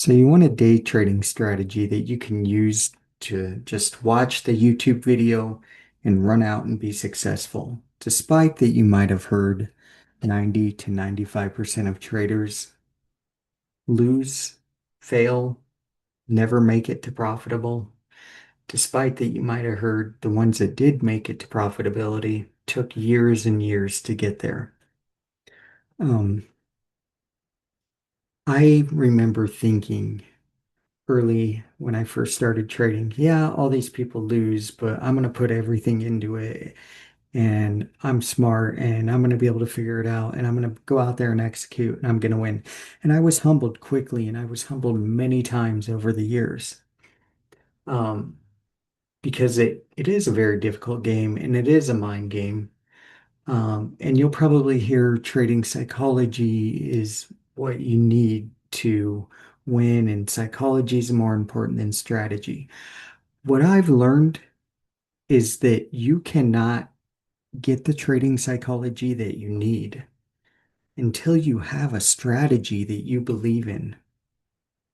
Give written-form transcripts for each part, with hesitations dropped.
So you want a day trading strategy that you can use to just watch the YouTube video and run out and be successful. Despite that you might have heard 90 to 95% of traders lose, fail, never make it to profitable. Despite that you might have heard the ones that did make it to profitability took years and years to get there. Um, I remember thinking early when I first started trading, yeah, all these people lose, but I'm going to put everything into it and I'm smart and I'm going to be able to figure it out and I'm going to go out there and execute and I'm going to win. And I was humbled quickly and I was humbled many times over the years. Um, because it is a very difficult game and it is a mind game. And you'll probably hear trading psychology is what you need to win, and psychology is more important than strategy. What I've learned is that you cannot get the trading psychology that you need until you have a strategy that you believe in.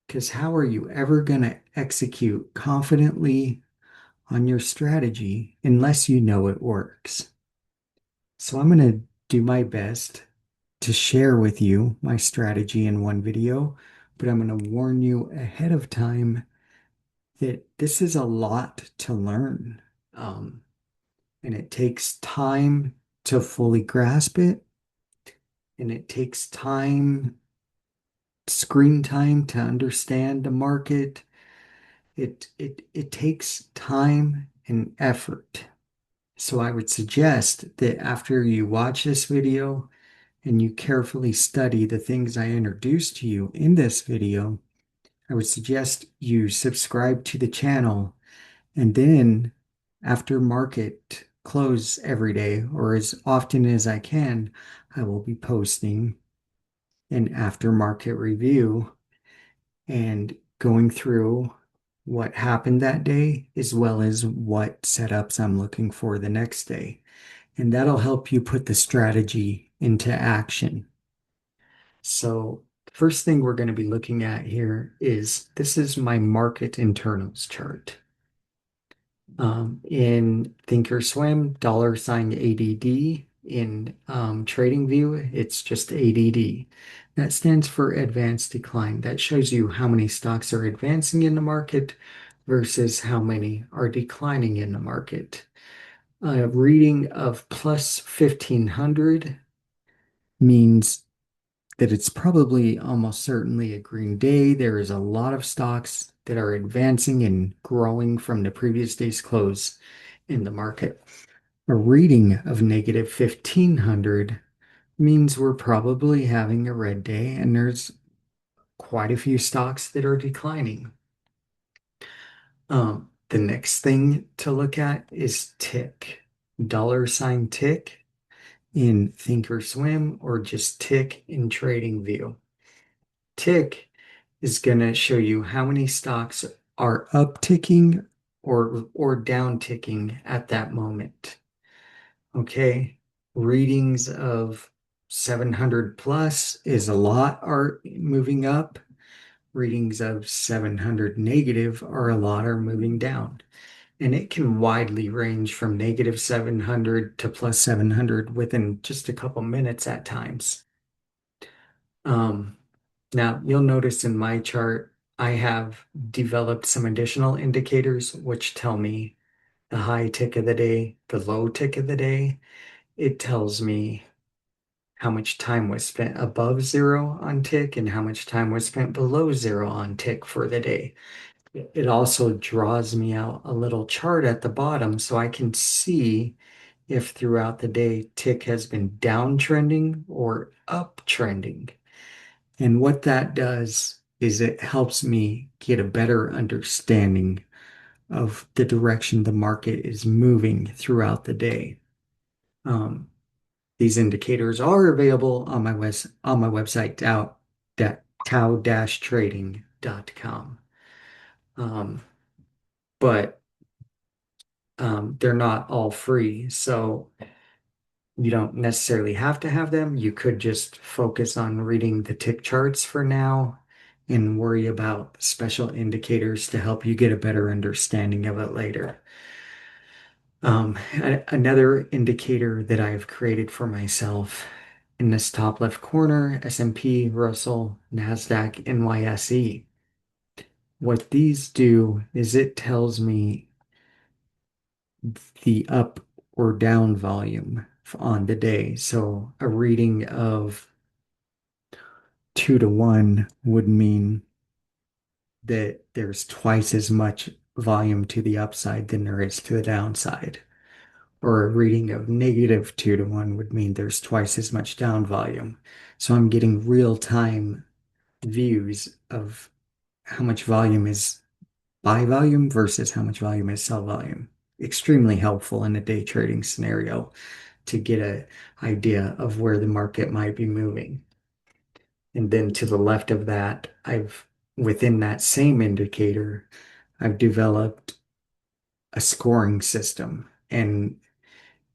Because how are you ever going to execute confidently on your strategy unless you know it works? So I'm going to do my best to share with you my strategy in one video, but I'm going to warn you ahead of time that this is a lot to learn. Um, and it takes time to fully grasp it, and it takes time, screen time to understand the market. It takes time and effort. So I would suggest that after you watch this video and you carefully study the things I introduced to you in this video, I would suggest you subscribe to the channel, and then after market close every day or as often as I can, I will be posting an after market review and going through what happened that day as well as what setups I'm looking for the next day. And that'll help you put the strategy into action. So the first thing we're going to be looking at here is this is my market internals chart. In Thinkorswim, dollar sign ADD. In TradingView, it's just ADD. That stands for advanced decline. That shows you how many stocks are advancing in the market versus how many are declining in the market. A reading of plus 1500 means that it's probably almost certainly a green day. There is a lot of stocks that are advancing and growing from the previous day's close in the market. A reading of negative 1500 means we're probably having a red day and there's quite a few stocks that are declining. The next thing to look at is tick, dollar sign tick in Thinkorswim or just tick in TradingView. Tick is going to show you how many stocks are upticking or down ticking at that moment. Okay, readings of 700 plus is a lot are moving up. Readings of 700 negative are a lot are moving down. And it can widely range from negative 700 to plus 700 within just a couple minutes at times. Um, Now, you'll notice in my chart, I have developed some additional indicators which tell me the high tick of the day, the low tick of the day. It tells me how much time was spent above zero on tick and how much time was spent below zero on tick for the day. It also draws me out a little chart at the bottom so I can see if throughout the day tick has been downtrending or uptrending. And what that does is it helps me get a better understanding of the direction the market is moving throughout the day. Um, these indicators are available on my website tao-trading.com. Um, but they're not all free, so you don't necessarily have to have them. You could just focus on reading the tick charts for now and worry about special indicators to help you get a better understanding of it later. Another indicator that I've created for myself in this top left corner, S&P, Russell, NASDAQ, NYSE. What these do is it tells me the up or down volume on the day. So a reading of 2 to 1 would mean that there's twice as much volume to the upside than there is to the downside. Or a reading of negative 2 to 1 would mean there's twice as much down volume. So I'm getting real-time views of how much volume is buy volume versus how much volume is sell volume. Extremely helpful in a day trading scenario to get an idea of where the market might be moving. And then to the left of that, within that same indicator, I've developed a scoring system, and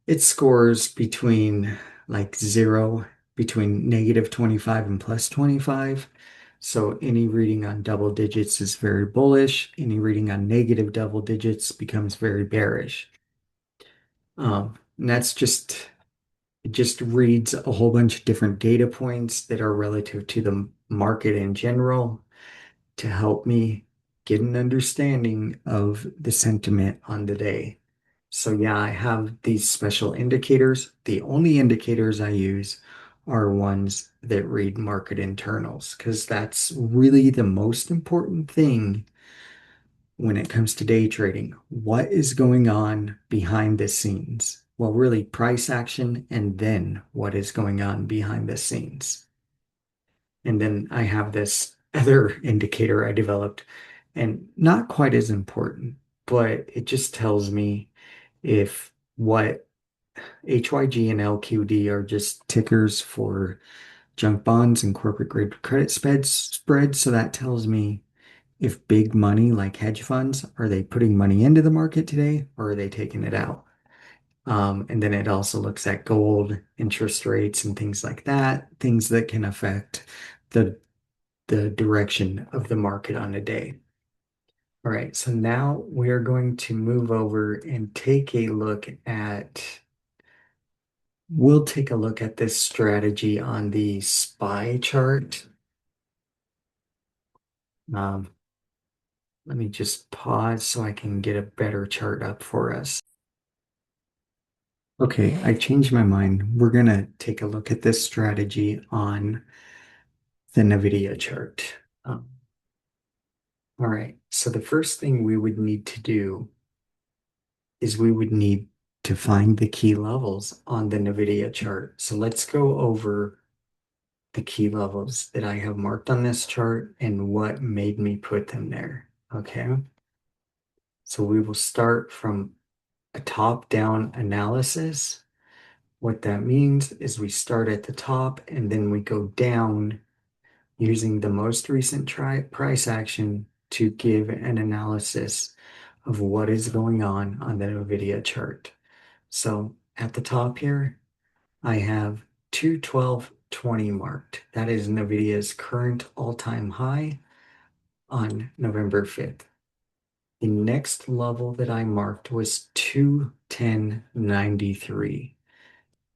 it scores between like zero, between -25 and +25. So any reading on double digits is very bullish. Any reading on negative double digits becomes very bearish. And it just reads a whole bunch of different data points that are relative to the market in general to help me get an understanding of the sentiment on the day. So yeah, I have these special indicators. The only indicators I use are ones that read market internals because that's really the most important thing when it comes to day trading. What is going on behind the scenes? Well, really price action and then what is going on behind the scenes. And then I have this other indicator I developed, and not quite as important, but it just tells me if what HYG and LQD are just tickers for junk bonds and corporate grade credit spreads. So that tells me if big money like hedge funds, are they putting money into the market today or are they taking it out? And then it also looks at gold, interest rates, and things like that, things that can affect the the direction of the market on a day. All right, so now we are going to move over and we'll take a look at this strategy on the SPY chart. Um, Let me just pause so I can get a better chart up for us. Okay, I changed my mind. We're gonna take a look at this strategy on the NVIDIA chart. All right, so the first thing we would need to do is we would need to find the key levels on the NVIDIA chart. So let's go over the key levels that I have marked on this chart and what made me put them there. Okay. So we will start from a top-down analysis. What that means is we start at the top and then we go down using the most recent price action to give an analysis of what is going on the NVIDIA chart. So at the top here, I have 212.20 marked. That is NVIDIA's current all-time high on November 5th. The next level that I marked was 210.93.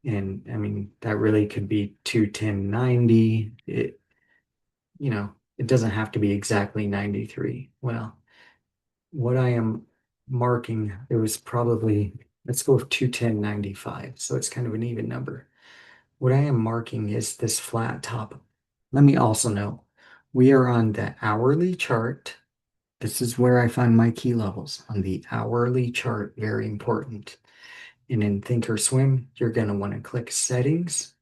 And I mean, that really could be 210.90. It doesn't have to be exactly 93. Well, what I am marking, it was probably, let's go with 210.95. So it's kind of an even number. What I am marking is this flat top. Let me also note, we are on the hourly chart. This is where I find my key levels on the hourly chart, very important. And in Thinkorswim, you're going to want to click settings,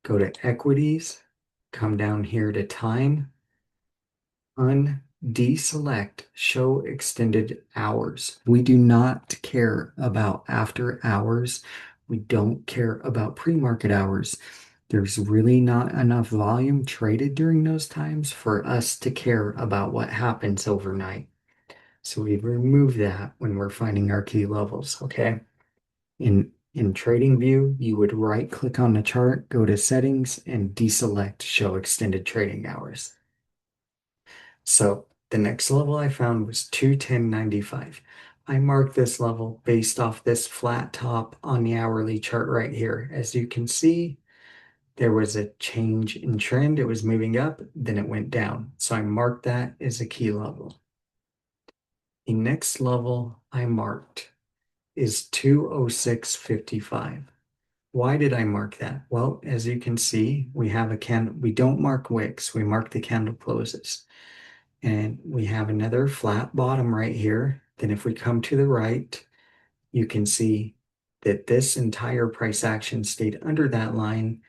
go to equities, come down here to time, deselect show extended hours. We do not care about after hours. We don't care about pre-market hours. There's really not enough volume traded during those times for us to care about what happens overnight. So we remove that when we're finding our key levels, okay? In Trading View, you would right click on the chart, go to settings, and deselect show extended trading hours. So the next level I found was 210.95. I marked this level based off this flat top on the hourly chart right here. As you can see, there was a change in trend. It was moving up, then it went down. So I marked that as a key level. The next level I marked is 206.55. Why did I mark that? Well, as you can see, we have a candle. We don't mark wicks, we mark the candle closes. And we have another flat bottom right here. Then if we come to the right, you can see that this entire price action stayed under that line,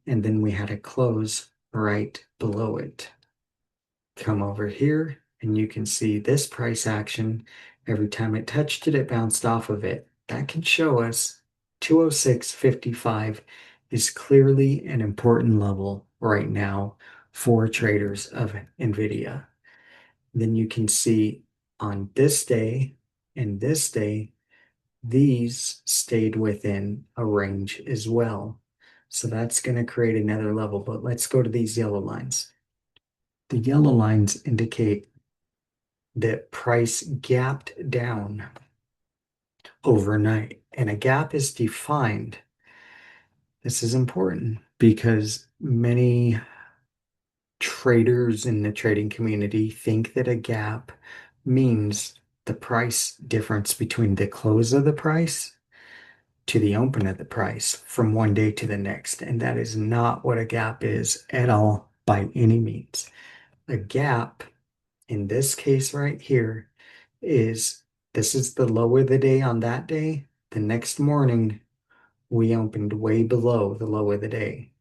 and then we had a close right below it. Come over here, and you can see this price action. Every time it touched it, it bounced off of it. That can show us 206.55 is clearly an important level right now for traders of NVIDIA. Then you can see on this day and this day, these stayed within a range as well. So that's going to create another level. But let's go to these yellow lines. The yellow lines indicate that price gapped down overnight. And a gap is defined. This is important because many traders in the trading community think that a gap means the price difference between the close of the price to the open of the price from one day to the next. And that is not what a gap is at all by any means. A gap in this case right here is this is the low of the day on that day. The next morning, we opened way below the low of the day.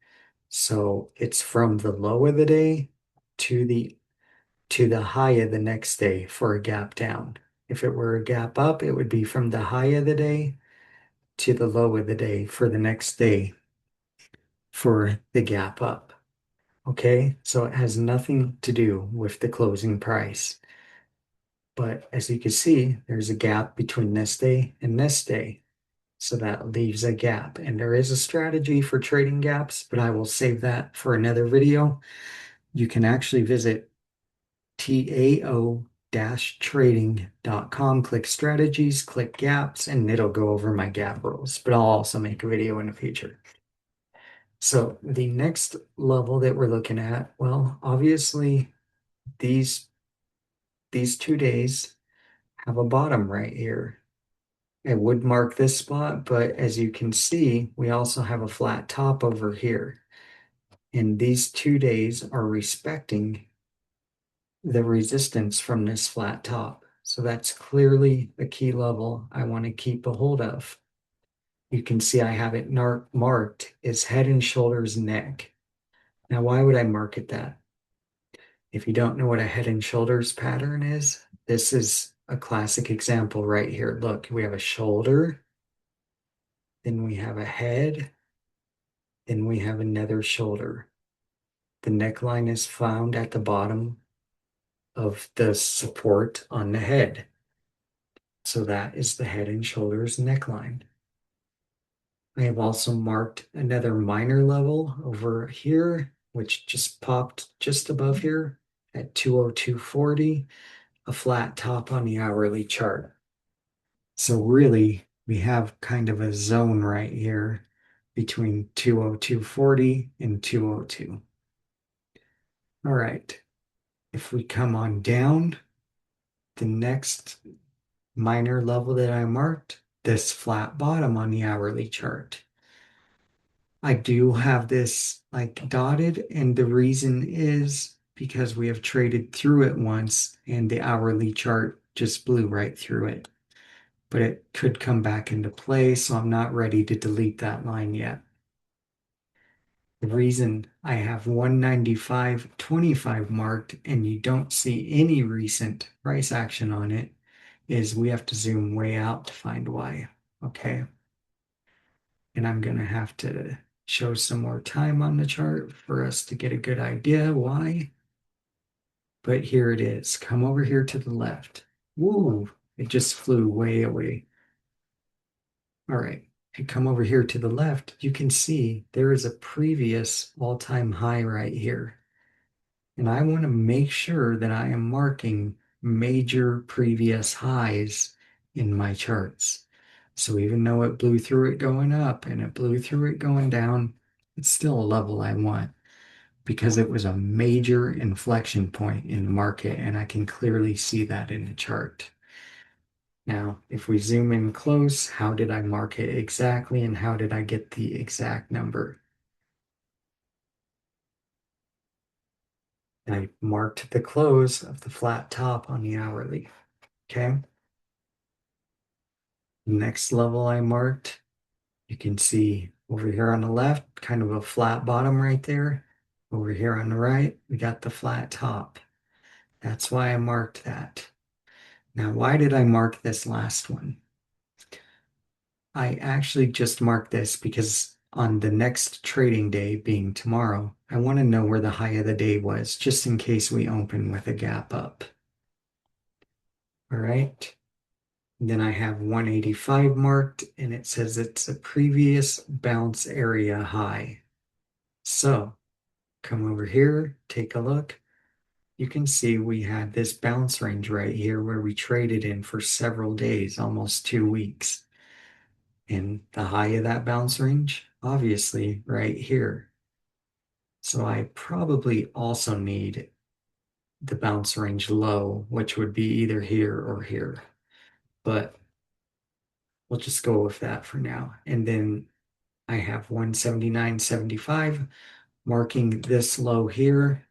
So it's from the low of the day to the high of the next day for a gap down. If it were a gap up, it would be from the high of the day to the low of the day for the next day for the gap up. Okay, so it has nothing to do with the closing price. But as you can see, there's a gap between this day and this day. So that leaves a gap. And there is a strategy for trading gaps, but I will save that for another video. You can actually visit tao-trading.com, click strategies, click gaps, and it'll go over my gap rules. But I'll also make a video in the future. So the next level that we're looking at, well, obviously these 2 days have a bottom right here. I would mark this spot, but as you can see, we also have a flat top over here. And these 2 days are respecting the resistance from this flat top. So that's clearly a key level I want to keep a hold of. You can see I have it marked as head and shoulders neck. Now, why would I mark it that? If you don't know what a head and shoulders pattern is, this is a classic example right here. Look, we have a shoulder, then we have a head, then we have another shoulder. The neckline is found at the bottom of the support on the head. So that is the head and shoulders neckline. I have also marked another minor level over here, which just popped just above here at 202.40, a flat top on the hourly chart. So really, we have kind of a zone right here between 202.40 and 202. All right, if we come on down, the next minor level that I marked, this flat bottom on the hourly chart. I do have this like dotted, and the reason is because we have traded through it once and the hourly chart just blew right through it. But it could come back into play, so I'm not ready to delete that line yet. The reason I have 195.25 marked and you don't see any recent price action on it is we have to zoom way out to find why. Okay. And I'm going to have to show some more time on the chart for us to get a good idea why. But here it is. Come over here to the left. Woo, it just flew way away. All right. And come over here to the left, you can see there is a previous all-time high right here. And I want to make sure that I am marking major previous highs in my charts. So even though it blew through it going up and it blew through it going down, it's still a level I want because it was a major inflection point in the market, and I can clearly see that in the chart. Now, if we zoom in close, how did I mark it exactly and how did I get the exact number? I marked the close of the flat top on the hourly. Okay. Next level I marked, you can see over here on the left, kind of a flat bottom right there. Over here on the right, we got the flat top. That's why I marked that. Now, why did I mark this last one? I actually just marked this because on the next trading day, being tomorrow, I want to know where the high of the day was, just in case we open with a gap up. All right. Then I have 185 marked, and it says it's a previous bounce area high. So come over here, take a look. You can see we had this bounce range right here where we traded in for several days, almost 2 weeks. And the high of that bounce range, obviously, right here. So I probably also need the bounce range low, which would be either here or here. But we'll just go with that for now. And then I have 179.75 marking this low here,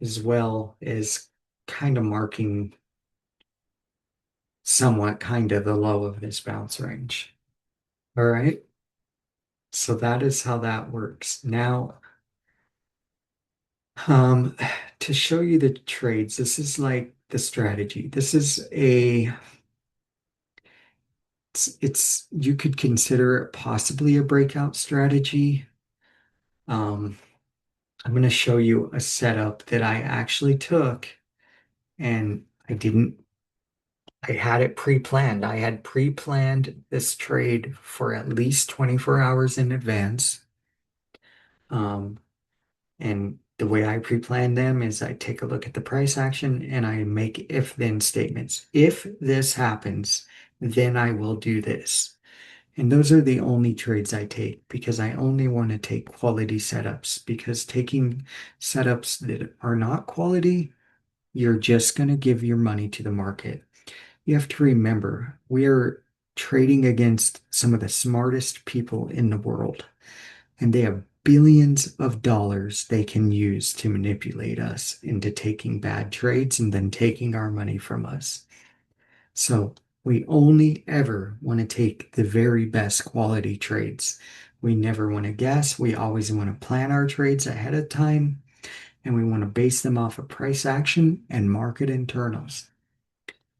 as well as kind of marking somewhat kind of the low of this bounce range. All right. So that is how that works. Now, um, to show you the trades, this is like the strategy. This is it's you could consider it possibly a breakout strategy. Um, I'm going to show you a setup that I actually took, and I had it pre-planned. I had pre-planned this trade for at least 24 hours in advance. Um, and the way I pre-plan them is I take a look at the price action and I make if-then statements. If this happens, then I will do this. And those are the only trades I take because I only want to take quality setups, because taking setups that are not quality, you're just going to give your money to the market. You have to remember, we are trading against some of the smartest people in the world, and they have billions of dollars they can use to manipulate us into taking bad trades and then taking our money from us. So we only ever want to take the very best quality trades. We never want to guess. We always want to plan our trades ahead of time, and we want to base them off of price action and market internals.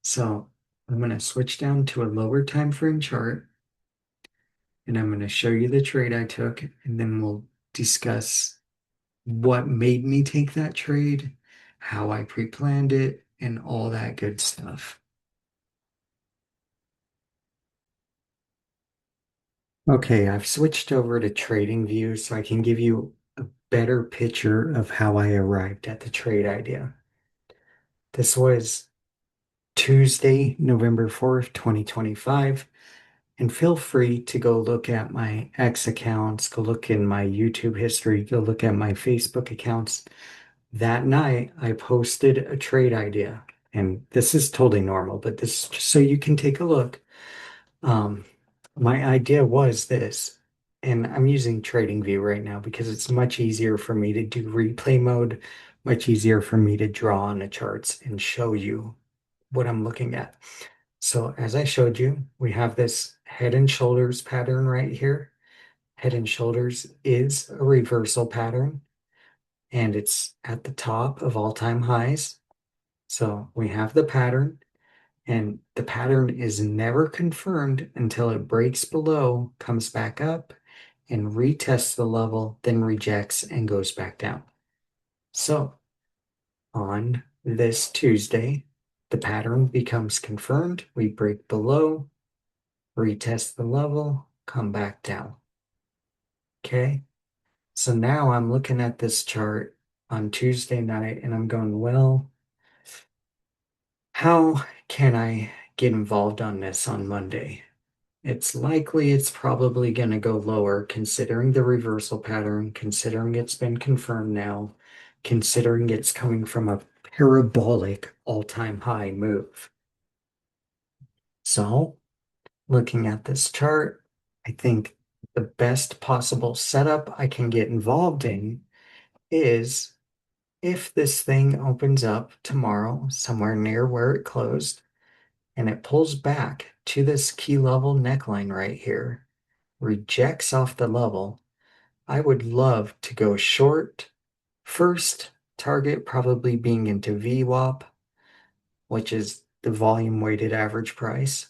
So I'm going to switch down to a lower time frame chart, and I'm going to show you the trade I took, and then we'll discuss what made me take that trade, how I pre-planned it, and all that good stuff. Okay, I've switched over to trading view so I can give you a better picture of how I arrived at the trade idea. This was Tuesday, November 4th, 2025. And feel free to go look at my X accounts, go look in my YouTube history, go look at my Facebook accounts. That night, I posted a trade idea. And this is totally normal, but this is just so you can take a look. Um, my idea was this, and I'm using TradingView right now because it's much easier for me to do replay mode, much easier for me to draw on the charts and show you what I'm looking at. So as I showed you, we have this head and shoulders pattern right here. Head and shoulders is a reversal pattern, and it's at the top of all-time highs. So we have the pattern, and the pattern is never confirmed until it breaks below, comes back up, and retests the level, then rejects and goes back down. So on this Tuesday, the pattern becomes confirmed. We break below, retest the level, come back down. Okay, so now I'm looking at this chart on Tuesday night and I'm going, well, how can I get involved on this on Monday? It's probably going to go lower considering the reversal pattern, considering it's been confirmed now, considering it's coming from a parabolic all-time high move. So, looking at this chart, I think the best possible setup I can get involved in is if this thing opens up tomorrow somewhere near where it closed and it pulls back to this key level neckline right here, rejects off the level, I would love to go short. First target probably being into VWAP, which is the volume weighted average price.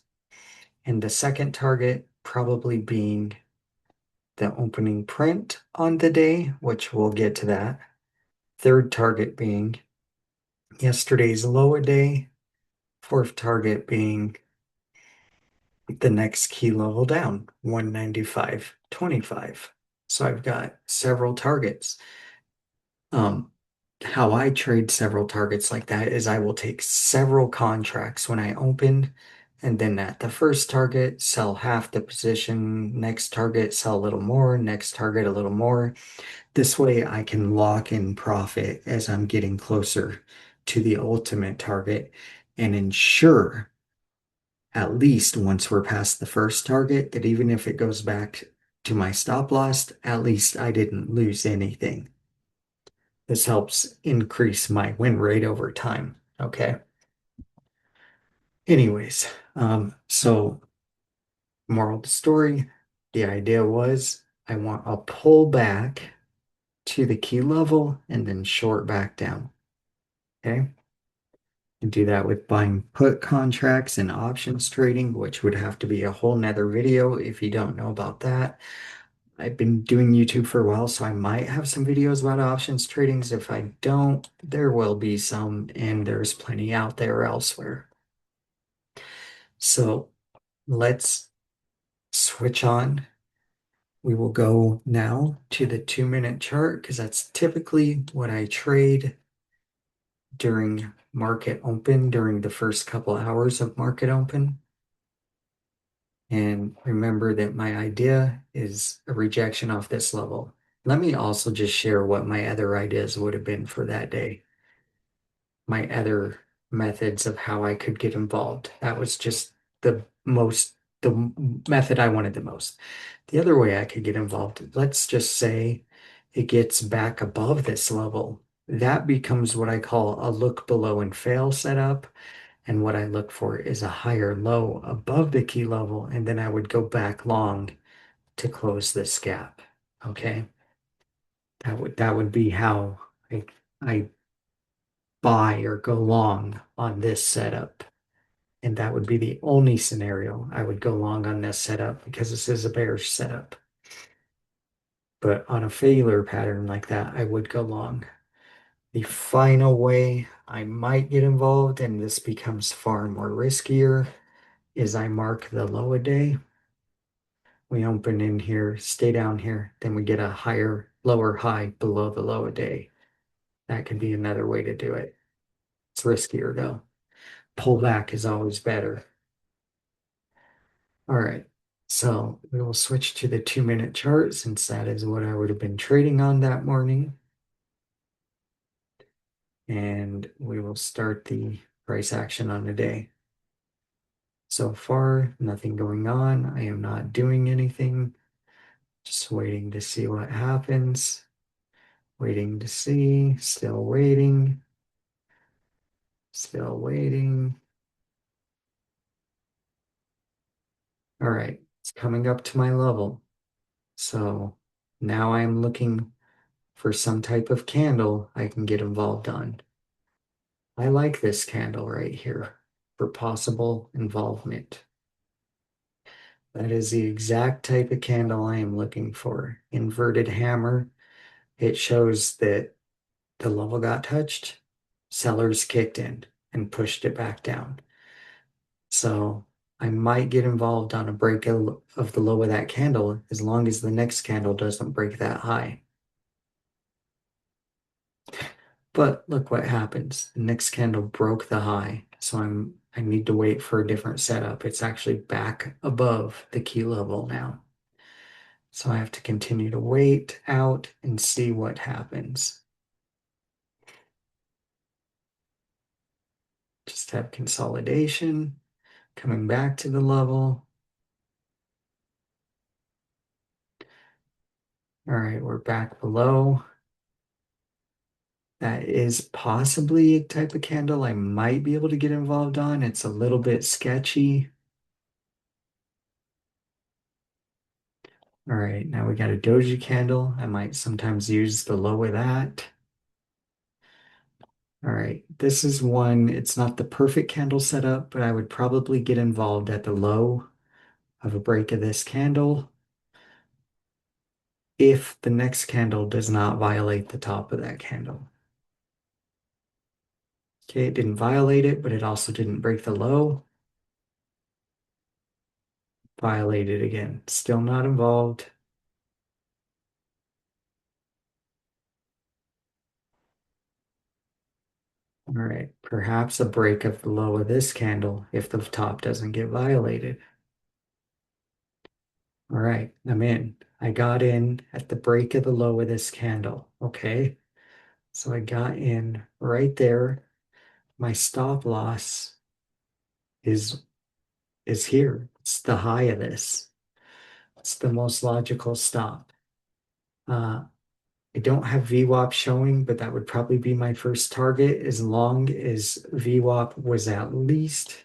And the second target probably being the opening print on the day, which we'll get to that. Third target being yesterday's low a day. Fourth target being the next key level down, 195.25. So I've got several targets. Um, how I trade several targets like that is I will take several contracts when I open, and then at the first target, sell half the position, next target, sell a little more, next target, a little more. This way I can lock in profit as I'm getting closer to the ultimate target and ensure at least once we're past the first target that even if it goes back to my stop loss, at least I didn't lose anything. This helps increase my win rate over time. Okay. Anyways, so moral of the story, the idea was I want a pull back to the key level and then short back down. Okay. And do that with buying put contracts and options trading, which would have to be a whole nother video if you don't know about that. I've been doing YouTube for a while, so I might have some videos about options tradings. If I don't, there will be some, and there's plenty out there elsewhere. So let's switch on. We will go now to the 2-minute chart because that's typically what I trade during market open, during the first couple hours of market open. And remember that my idea is a rejection off this level. Let me also just share what my other ideas would have been for that day. My other methods of how I could get involved. That was just the method I wanted the most. The other way I could get involved, let's just say it gets back above this level. That becomes what I call a look below and fail setup. And what I look for is a higher low above the key level, and then I would go back long to close this gap. Okay. That would be how I buy or go long on this setup. And that would be the only scenario I would go long on this setup because this is a bearish setup. But on a failure pattern like that, I would go long. The final way I might get involved, and this becomes far more riskier, is I mark the low a day. We open in here, stay down here, then we get a higher, lower high below the low a day. That could be another way to do it. It's riskier though. Pullback is always better. All right, so we will switch to the 2-minute chart since that is what I would have been trading on that morning. And we will start the price action on the day. So far, nothing going on. I am not doing anything. Just waiting to see what happens. Waiting to see. Still waiting. Still waiting. All right, it's coming up to my level. So now I'm looking for some type of candle I can get involved on. I like this candle right here for possible involvement. That is the exact type of candle I am looking for. Inverted hammer. It shows that the level got touched, sellers kicked in and pushed it back down. So I might get involved on a breakout of the low of that candle as long as the next candle doesn't break that high. But look what happens. The next candle broke the high. So I need to wait for a different setup. It's actually back above the key level now. So I have to continue to wait out and see what happens. Just have consolidation coming back to the level. All right, we're back below. That is possibly a type of candle I might be able to get involved on. It's a little bit sketchy. All right, now we got a doji candle. I might sometimes use the low of that. All right, this is one, it's not the perfect candle setup, but I would probably get involved at the low of a break of this candle if the next candle does not violate the top of that candle. Okay, it didn't violate it, but it also didn't break the low. Violated again. Still not involved. All right, perhaps a break of the low of this candle if the top doesn't get violated. All right, I'm in. I got in at the break of the low of this candle. Okay, so I got in right there. My stop loss is is here. It's the high of this. It's the most logical stop. Uh, I don't have VWAP showing, but that would probably be my first target as long as VWAP was at least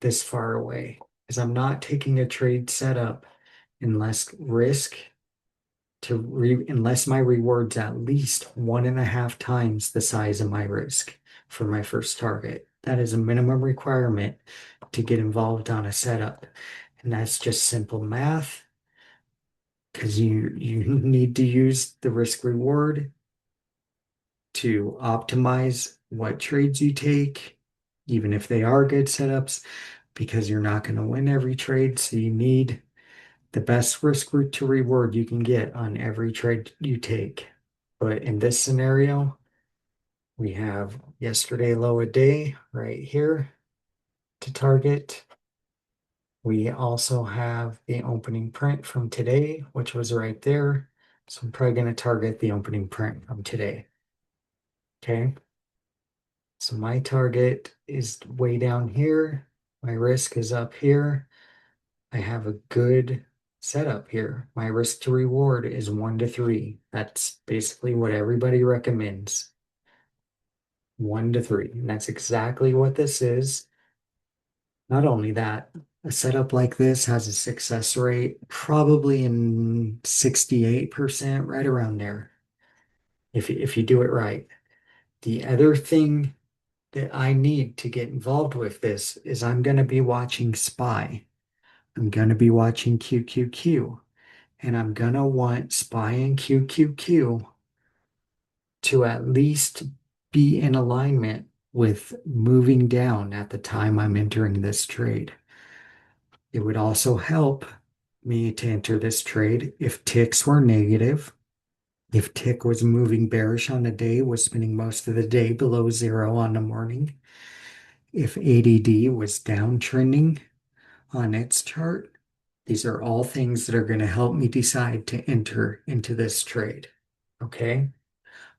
this far away. Because I'm not taking a trade setup unless unless my reward's at least 1.5 times the size of my risk for my first target. That is a minimum requirement to get involved on a setup. And that's just simple math because you need to use the risk reward to optimize what trades you take, even if they are good setups, because you're not going to win every trade. So you need the best risk to reward you can get on every trade you take. But in this scenario, we have yesterday low a day right here to target. We also have the opening print from today, which was right there. So I'm probably going to target the opening print from today. Okay. So my target is way down here. My risk is up here. I have a good setup here. My risk to reward is 1 to 3. That's basically what everybody recommends. 1 to 3. And that's exactly what this is. Not only that, a setup like this has a success rate probably in 68%, right around there, if you do it right. The other thing that I need to get involved with this is I'm going to be watching SPY. I'm going to be watching QQQ, and I'm going to want SPY and QQQ to at least be in alignment with moving down at the time I'm entering this trade. It would also help me to enter this trade if ticks were negative. If tick was moving bearish on the day, was spending most of the day below zero on the morning. If ADD was downtrending on its chart, these are all things that are going to help me decide to enter into this trade. Okay.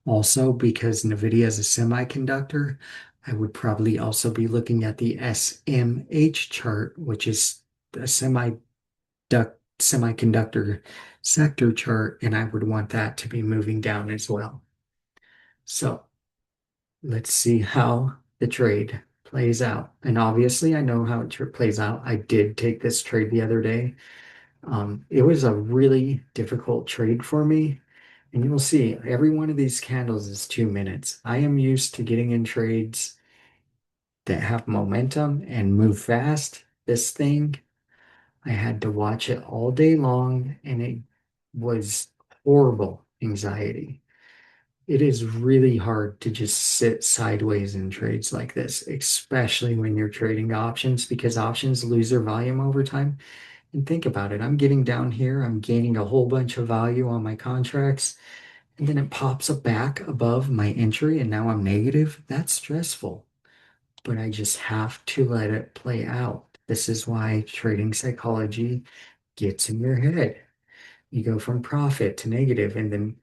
Also, because NVIDIA is a semiconductor, I would probably also be looking at the SMH chart, which is a semiconductor sector chart, and I would want that to be moving down as well. So let's see how the trade plays out. And obviously, I know how it plays out. I did take this trade the other day. It was a really difficult trade for me. And you'll see every one of these candles is 2 minutes. I am used to getting in trades that have momentum and move fast. This thing, I had to watch it all day long, and it was horrible anxiety. It is really hard to just sit sideways in trades like this, especially when you're trading options, because options lose their volume over time. And think about it. I'm getting down here, I'm gaining a whole bunch of value on my contracts, and then it pops up back above my entry, and now I'm negative. That's stressful, but I just have to let it play out. This is why trading psychology gets in your head. You go from profit to negative, and then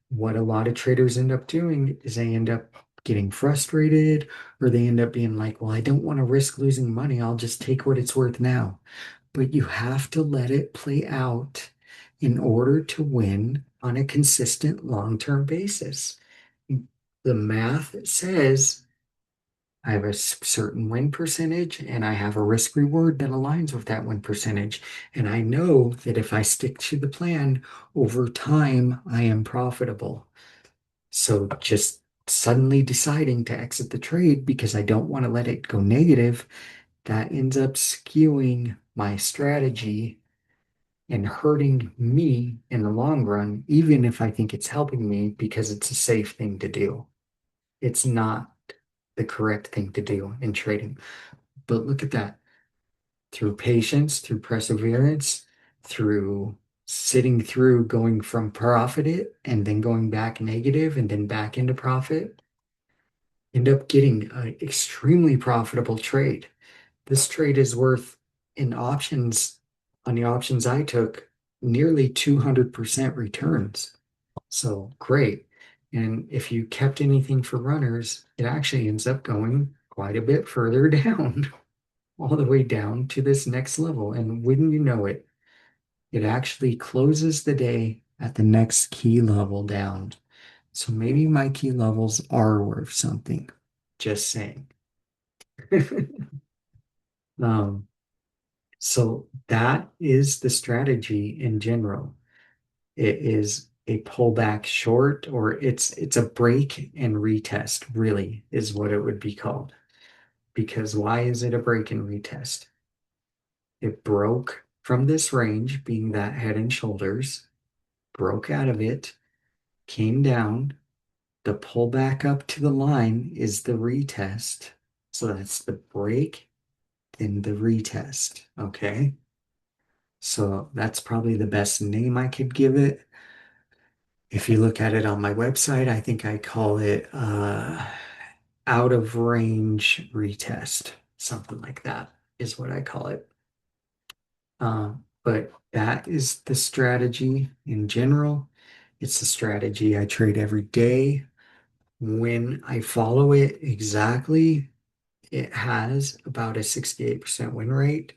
what a lot of traders end up doing is they end up getting frustrated, or they end up being like, well, I don't want to risk losing money. I'll just take what it's worth now. But you have to let it play out in order to win on a consistent long-term basis. The math says I have a certain win percentage and I have a risk reward that aligns with that win percentage. And I know that if I stick to the plan over time, I am profitable. So just suddenly deciding to exit the trade because I don't want to let it go negative, that ends up skewing my strategy and hurting me in the long run, even if I think it's helping me because it's a safe thing to do. It's not the correct thing to do in trading. But look at that. Through patience, through perseverance, through sitting through going from profit and then going back negative and then back into profit, end up getting an extremely profitable trade. This trade is worth in options, on the options I took, nearly 200% returns. So great. And if you kept anything for runners, it actually ends up going quite a bit further down, all the way down to this next level. And wouldn't you know it, it actually closes the day at the next key level down. So maybe my key levels are worth something. Just saying. Um, so that is the strategy in general. It is a pullback short, or it's a break and retest, really, is what it would be called. Because why is it a break and retest? It broke from this range, being that head and shoulders, broke out of it, came down. The pullback up to the line is the retest. So that's the break, then the retest. Okay. So that's probably the best name I could give it. If you look at it on my website, I think I call it out of range retest, something like that is what I call it. But that is the strategy in general. It's the strategy I trade every day. When I follow it exactly, it has about a 68% win rate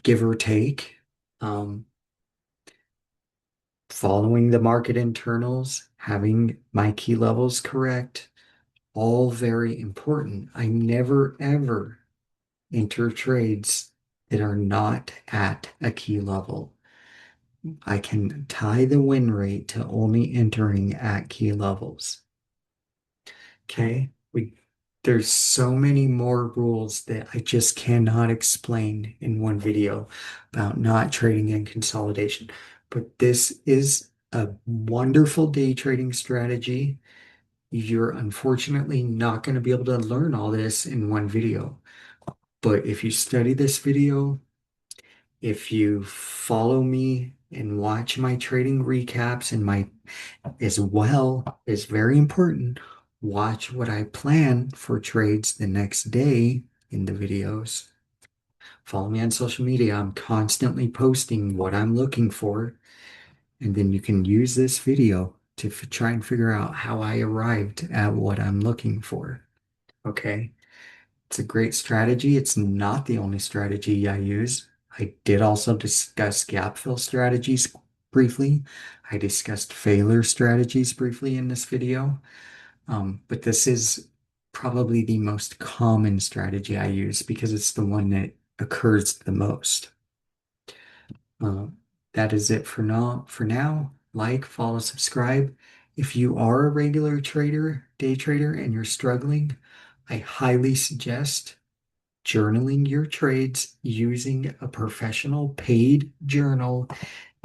give or take. Um, Following the market internals, having my key levels correct, all very important. I never ever enter trades that are not at a key level. I can tie the win rate to only entering at key levels. Okay, there's so many more rules that I just cannot explain in one video about not trading in consolidation. But this is a wonderful day trading strategy. You're unfortunately not going to be able to learn all this in one video. But if you study this video, if you follow me and watch my trading recaps and my, as well is very important, watch what I plan for trades the next day in the videos. Follow me on social media. I'm constantly posting what I'm looking for. And then you can use this video to try and figure out how I arrived at what I'm looking for. Okay. It's a great strategy. It's not the only strategy I use. I did also discuss gap fill strategies briefly. I discussed failure strategies briefly in this video. But this is probably the most common strategy I use because it's the one that occurs the most. Uh, that is it for now. Like, follow, subscribe. If you are a regular trader, day trader, and you're struggling, I highly suggest journaling your trades using a professional paid journal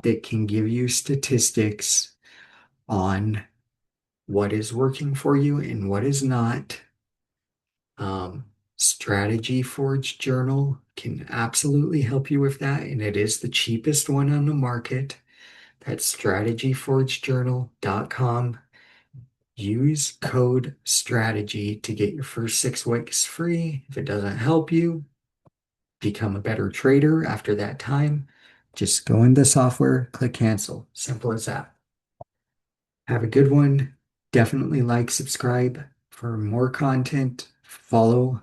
that can give you statistics on what is working for you and what is not. Um, Strategy Forge Journal can absolutely help you with that, and it is the cheapest one on the market. That's strategyforgejournal.com. Use code STRATEGY to get your first 6 weeks free. If it doesn't help you become a better trader after that time, just go in the software, click cancel. Simple as that. Have a good one. Definitely like, subscribe for more content. Follow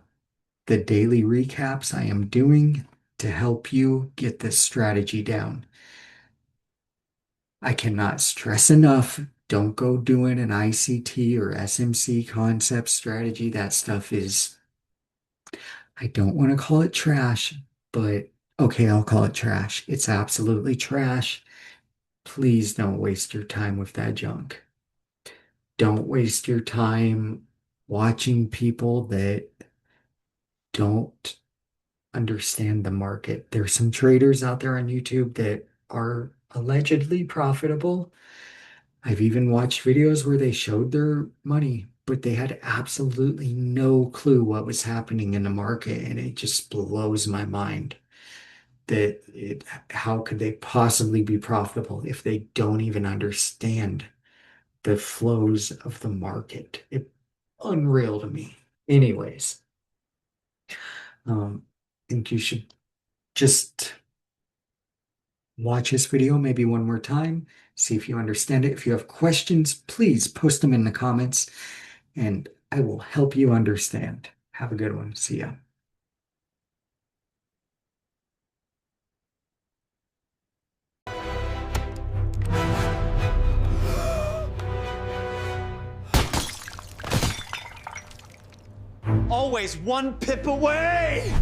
the daily recaps I am doing to help you get this strategy down. I cannot stress enough, don't go doing an ICT or SMC concept strategy. That stuff is, I don't want to call it trash, but okay, I'll call it trash. It's absolutely trash. Please don't waste your time with that junk. Don't waste your time watching people that don't understand the market. There's some traders out there on YouTube that are allegedly profitable. I've even watched videos where they showed their money, but they had absolutely no clue what was happening in the market. And it just blows my mind that how could they possibly be profitable if they don't even understand the flows of the market? Unreal to me. Anyways, I think you should just watch this video maybe one more time, see if you understand it. If you have questions, please post them in the comments and I will help you understand. Have a good one. See ya. Always one pip away!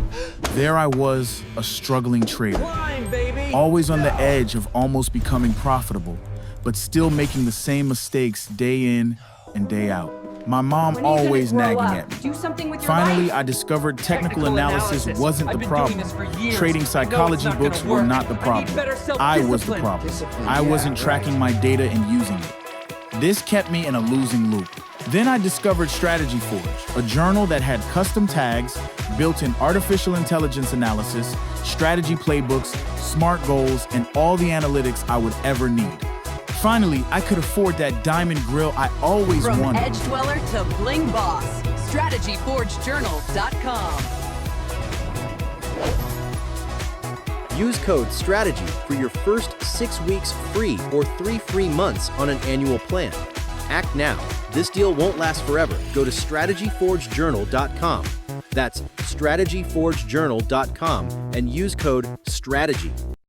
There I was, a struggling trader, Climb, baby! always on the edge of almost becoming profitable, but still making the same mistakes day in and day out. My mom always nagging at me. Do something with your Finally, life. I discovered technical analysis wasn't I've the been problem. doing this for years. Trading I know it's psychology not gonna books were work. not the I need problem. better I was the self-discipline. problem. I wasn't tracking my data and using it. This kept me in a losing loop. Then I discovered Strategy Forge, a journal that had custom tags, built-in artificial intelligence analysis, strategy playbooks, SMART goals, and all the analytics I would ever need. Finally, I could afford that diamond grill I always From wanted. edge dweller to bling boss, strategyforgejournal.com. Use code STRATEGY for your first 6 weeks free or 3 free months on an annual plan. Act now. This deal won't last forever. Go to strategyforgejournal.com. That's strategyforgejournal.com and use code STRATEGY.